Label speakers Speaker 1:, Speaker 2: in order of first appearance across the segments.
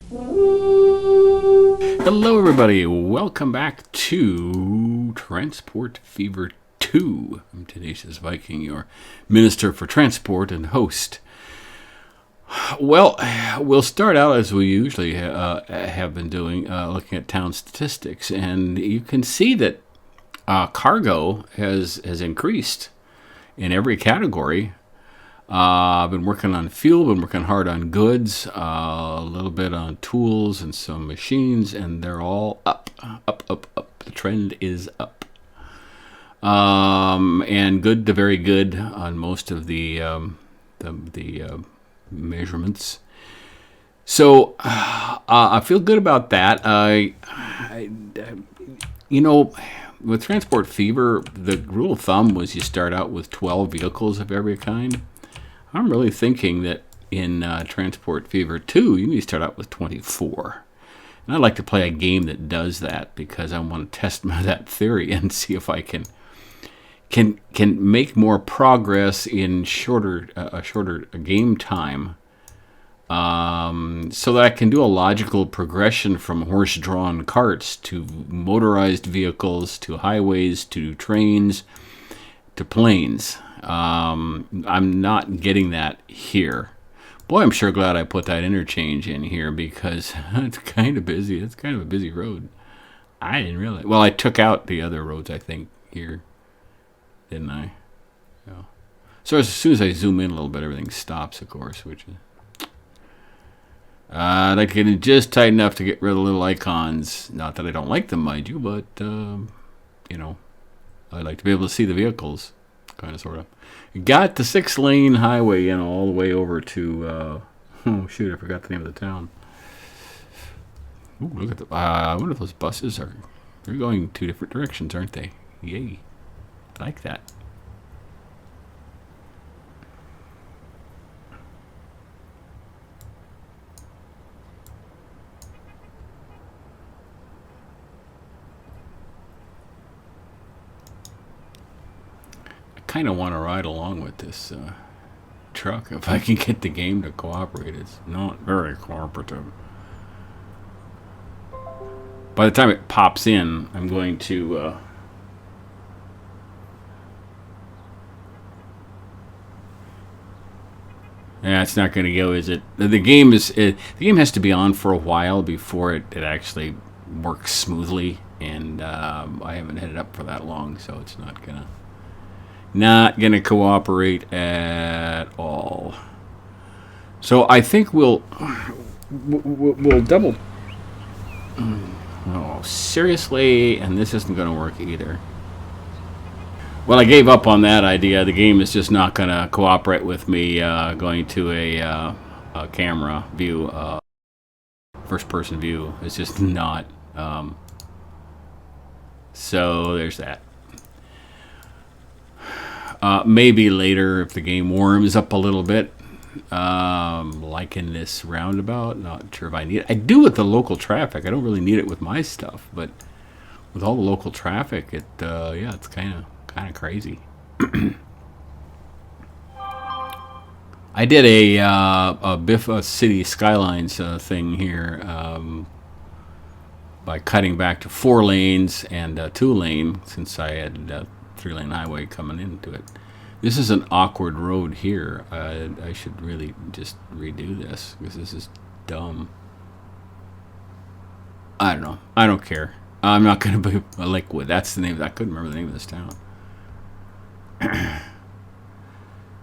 Speaker 1: Hello, everybody. Welcome back to Transport Fever 2. I'm TenaciousSviking, your Minister for Transport and host. Well, we'll start out as we usually have been doing, looking at town statistics, and you can see that cargo has increased in every category. I've been working on fuel, been working hard on goods, a little bit on tools and some machines, and they're all up, up, up, up. The trend is up. And good to very good on most of the measurements. So I feel good about that. With Transport Fever, the rule of thumb was you start out with 12 vehicles of every kind. I'm really thinking that in Transport Fever 2, you need to start out with 24. And I'd like to play a game that does that because I want to test that theory and see if I can make more progress in shorter game time, so that I can do a logical progression from horse-drawn carts to motorized vehicles to highways to trains to planes. I'm not getting that here. Boy, I'm sure glad I put that interchange in here because it's kind of busy. It's kind of a busy road. I didn't realize. Well, I took out the other roads, I think, here, didn't I? Yeah. So as soon as I zoom in a little bit, everything stops, of course, which is... I'd like to get it just tight enough to get rid of the little icons. Not that I don't like them, mind you, but, I'd like to be able to see the vehicles. Kind of, sort of. Got the 6-lane highway in all the way over to, oh shoot, I forgot the name of the town. Ooh, look at the, I wonder if those buses they're going two different directions, aren't they? Yay. I like that. Kind of want to ride along with this truck if I can get the game to cooperate. It's not very cooperative. By the time it pops in, I'm going to yeah, it's not going to go, is it? The game has to be on for a while before it actually works smoothly, and I haven't had it up for that long, so it's not gonna cooperate at all. So I think we'll double. Oh, seriously? And this isn't gonna work either. Well, I gave up on that idea. The game is just not gonna cooperate with me going to a camera view, first-person view. It's just not. So there's that. Maybe later if the game warms up a little bit, like in this roundabout. Not sure if I need it. I do with the local traffic. I don't really need it with my stuff, but with all the local traffic, it's kind of crazy. I did a Biffa City Skylines thing here by cutting back to 4 lanes and 2-lane since I had 3-lane highway coming into it. This is an awkward road here. I should really just redo this because this is dumb. I don't know. I don't care. I'm not going to be a Lakewood. That's the name. I couldn't remember the name of this town.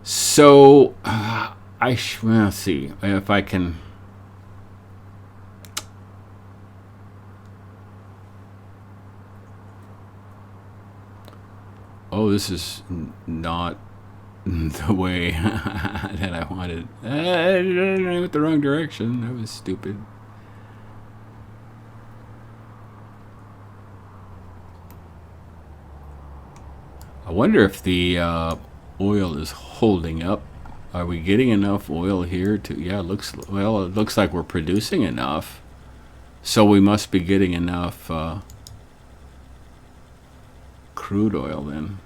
Speaker 1: So, let's see if I can. Oh, this is not the way that I wanted. I went the wrong direction. That was stupid. I wonder if the oil is holding up. Are we getting enough oil here to? Yeah, it looks like we're producing enough. So we must be getting enough crude oil then.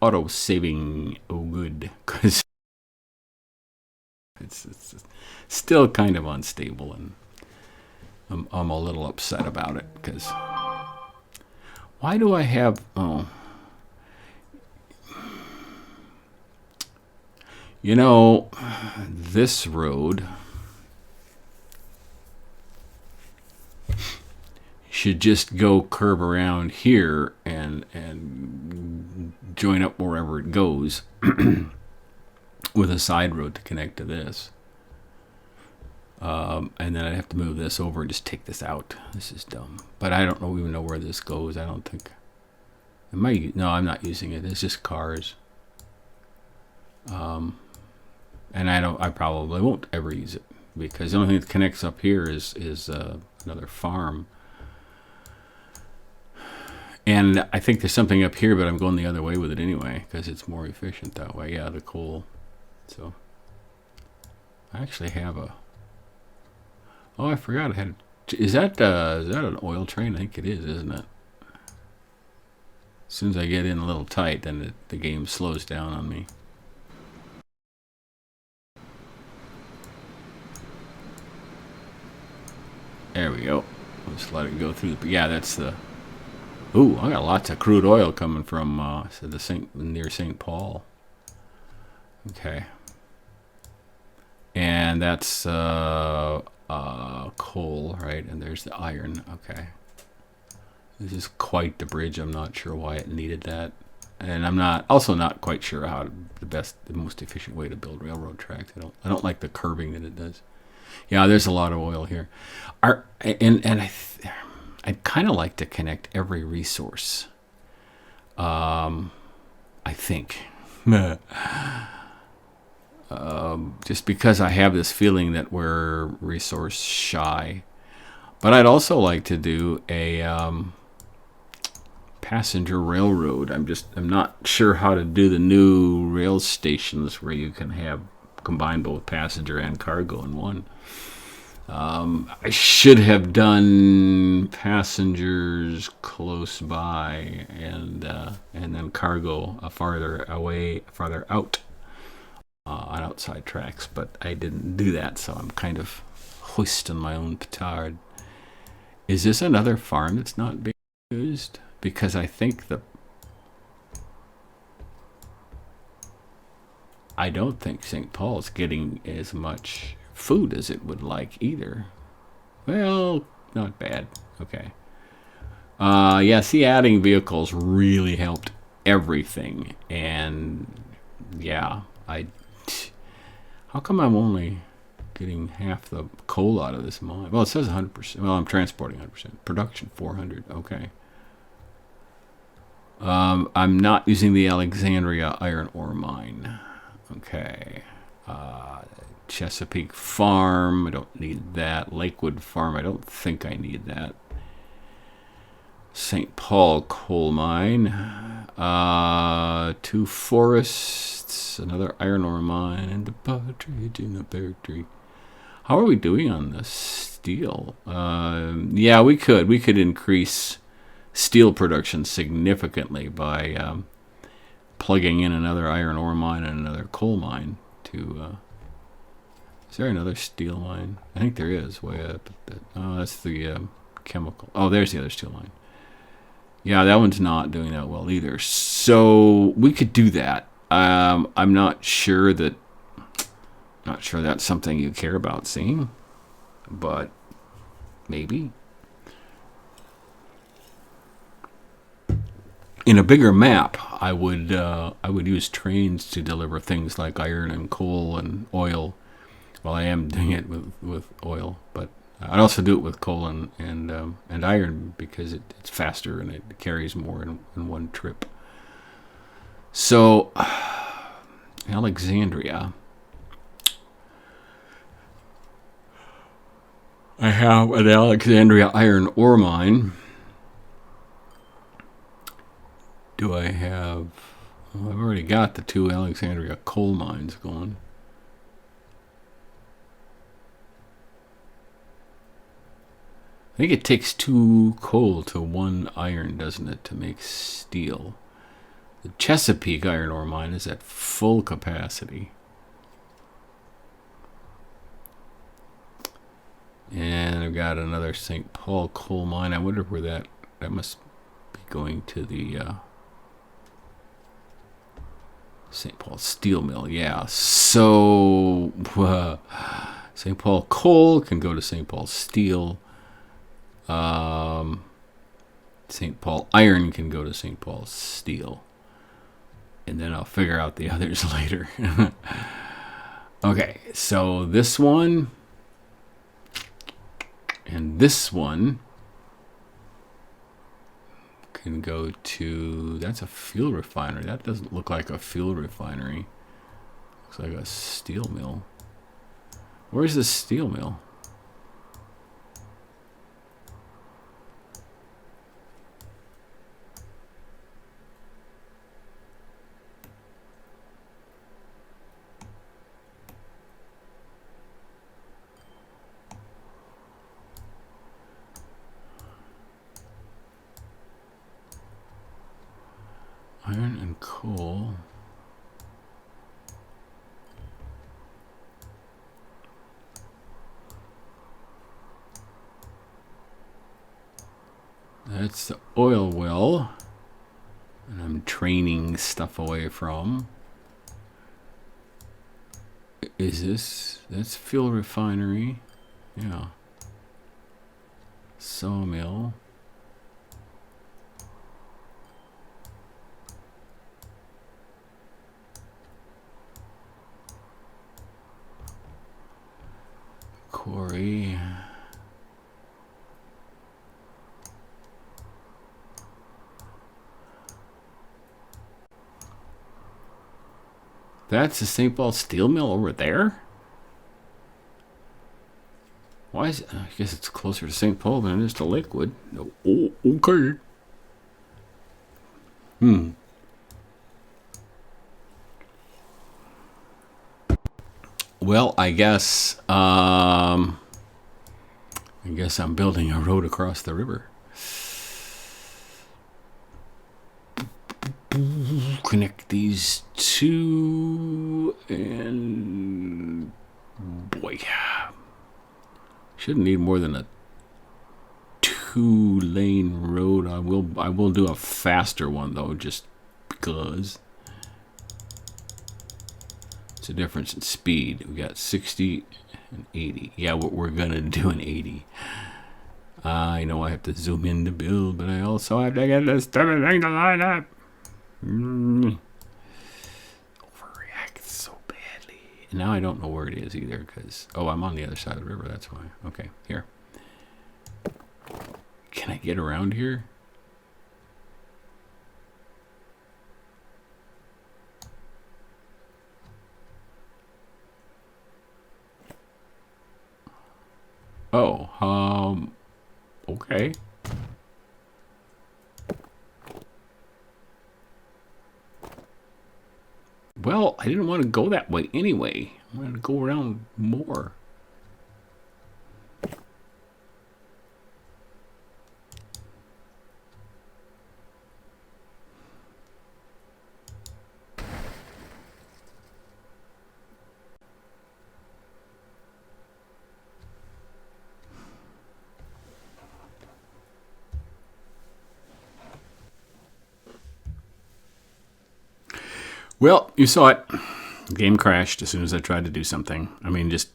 Speaker 1: auto saving. Oh, good, because it's still kind of unstable, and I'm a little upset about it because why do I have you know, this road should just go curve around here and join up wherever it goes with a side road to connect to this. And then I'd have to move this over and just take this out. This is dumb. But I don't even know where this goes. I don't think. No, I'm not using it. It's just cars. And I probably won't ever use it because the only thing that connects up here is another farm. And I think there's something up here, but I'm going the other way with it anyway because it's more efficient that way. Yeah, the coal. So I actually have a. Oh, I forgot I had. Is that an oil train? I think it is, isn't it? As soon as I get in a little tight, then the game slows down on me. There we go. Let's let it go through. Yeah, that's the. Ooh, I got lots of crude oil coming from near St. Paul. Okay. And that's coal, right? And there's the iron. Okay. This is quite the bridge. I'm not sure why it needed that. And I'm also not quite sure how the most efficient way to build railroad tracks. I don't like the curving that it does. Yeah, there's a lot of oil here. I'd kind of like to connect every resource. I think. Just because I have this feeling that we're resource shy. But I'd also like to do a passenger railroad. I'm not sure how to do the new rail stations where you can combine both passenger and cargo in one. I should have done passengers close by and then cargo farther out on outside tracks, but I didn't do that, so I'm kind of hoisting my own petard. Is this another farm that's not being used? Because I think I don't think St. Paul's getting as much food as it would like either. Well, not bad. Okay. Yeah, see, adding vehicles really helped everything. And yeah, how come I'm only getting half the coal out of this mine? Well, it says 100%. Well, I'm transporting 100%. Production 400. Okay. I'm not using the Alexandria iron ore mine. Okay. Chesapeake Farm, I don't need that. Lakewood Farm, I don't think I need that. St. Paul Coal Mine. 2 forests, another iron ore mine, and a partridge in a pear tree. How are we doing on the steel? Yeah, we could increase steel production significantly by plugging in another iron ore mine and another coal mine to. Is there another steel mine? I think there is, way up at that. Oh, that's the chemical. Oh, there's the other steel mine. Yeah, that one's not doing that well either. So we could do that. I'm not sure that's something you care about seeing, but maybe. In a bigger map, I would use trains to deliver things like iron and coal and oil. Well, I am doing it with oil, but I'd also do it with coal and iron because it's faster and it carries more in one trip. So, Alexandria. I have an Alexandria iron ore mine. Do I have... Well, I've already got the 2 Alexandria coal mines going. I think it takes 2 coal to 1 iron, doesn't it, to make steel? The Chesapeake iron ore mine is at full capacity. And I've got another St. Paul coal mine. I wonder where that must be going to the St. Paul steel mill. Yeah. So St. Paul coal can go to St. Paul steel. St. Paul iron can go to St. Paul steel. And then I'll figure out the others later. Okay, so this one and this one can go to, that's a fuel refinery. That doesn't look like a fuel refinery. Looks like a steel mill. Where's the steel mill? Iron and coal. That's the oil well. And I'm training stuff away from. Is this? That's fuel refinery. Yeah. Sawmill. Quarry. That's the St. Paul steel mill over there? Why is it? I guess it's closer to St. Paul than it is to Lakewood. Oh, okay. Well, I guess I'm building a road across the river. Connect these two, and boy, shouldn't need more than a 2-lane road. I will do a faster one though, just because. It's a difference in speed. We got 60 and 80. Yeah, we're gonna do an 80. I know I have to zoom in to build, but I also have to get this stupid thing to line up. Overreact so badly. And now I don't know where it is either, because I'm on the other side of the river. That's why. Okay, here. Can I get around here? Okay. Well, I didn't want to go that way anyway. I wanted to go around more. Well, you saw it. The game crashed as soon as I tried to do something. I mean, just,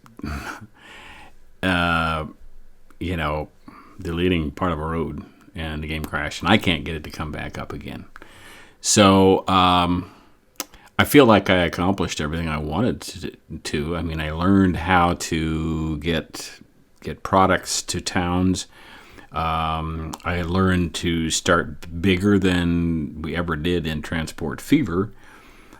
Speaker 1: deleting part of a road, and the game crashed, and I can't get it to come back up again. So I feel like I accomplished everything I wanted to. I mean, I learned how to get products to towns. I learned to start bigger than we ever did in Transport Fever.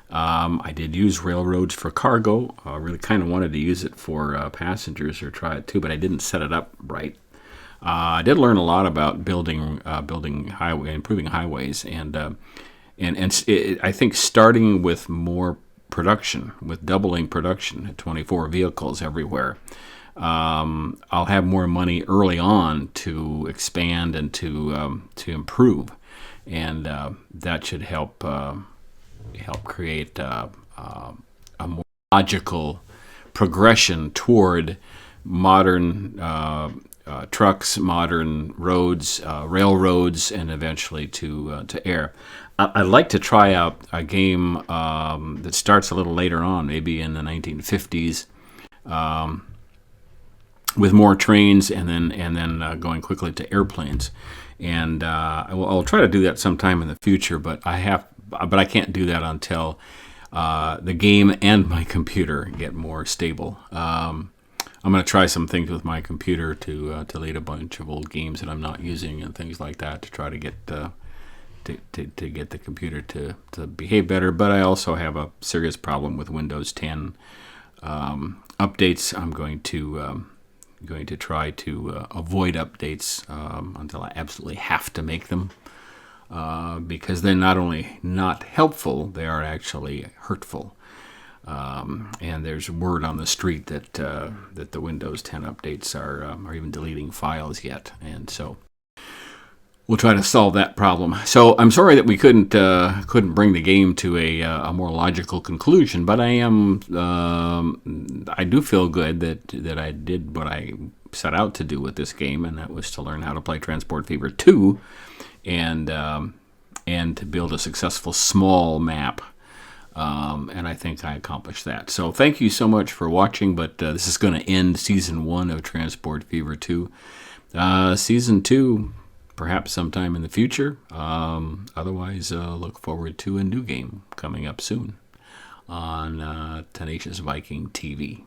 Speaker 1: I did use railroads for cargo. I really kind of wanted to use it for passengers or try it too, but I didn't set it up right. I did learn a lot about building highway, improving highways, and I think starting with more production, with doubling production at 24 vehicles everywhere. I'll have more money early on to expand and to improve, and that should help help create a more logical progression toward modern trucks, modern roads, railroads, and eventually to air. I'd like to try out a game that starts a little later on, maybe in the 1950s, with more trains, and then going quickly to airplanes. And I'll try to do that sometime in the future, but I can't do that until the game and my computer get more stable. I'm going to try some things with my computer to delete a bunch of old games that I'm not using and things like that to try to get to get the computer to behave better. But I also have a serious problem with Windows 10 updates. I'm going to try to avoid updates until I absolutely have to make them, because they're not only not helpful, they are actually hurtful. And there's word on the street that the Windows 10 updates are even deleting files yet, and so we'll try to solve that problem. So I'm sorry that we couldn't bring the game to a more logical conclusion, but I do feel good that I did what I set out to do with this game, and that was to learn how to play Transport Fever 2, and to build a successful small map. And I think I accomplished that. So thank you so much for watching, but this is going to end Season 1 of Transport Fever 2. Season 2, perhaps sometime in the future. Otherwise, look forward to a new game coming up soon on Tenacious Viking TV.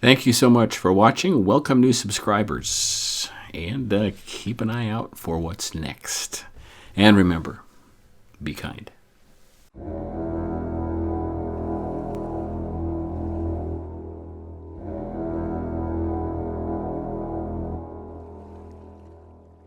Speaker 1: Thank you so much for watching. Welcome new subscribers. And keep an eye out for what's next. And remember, be kind.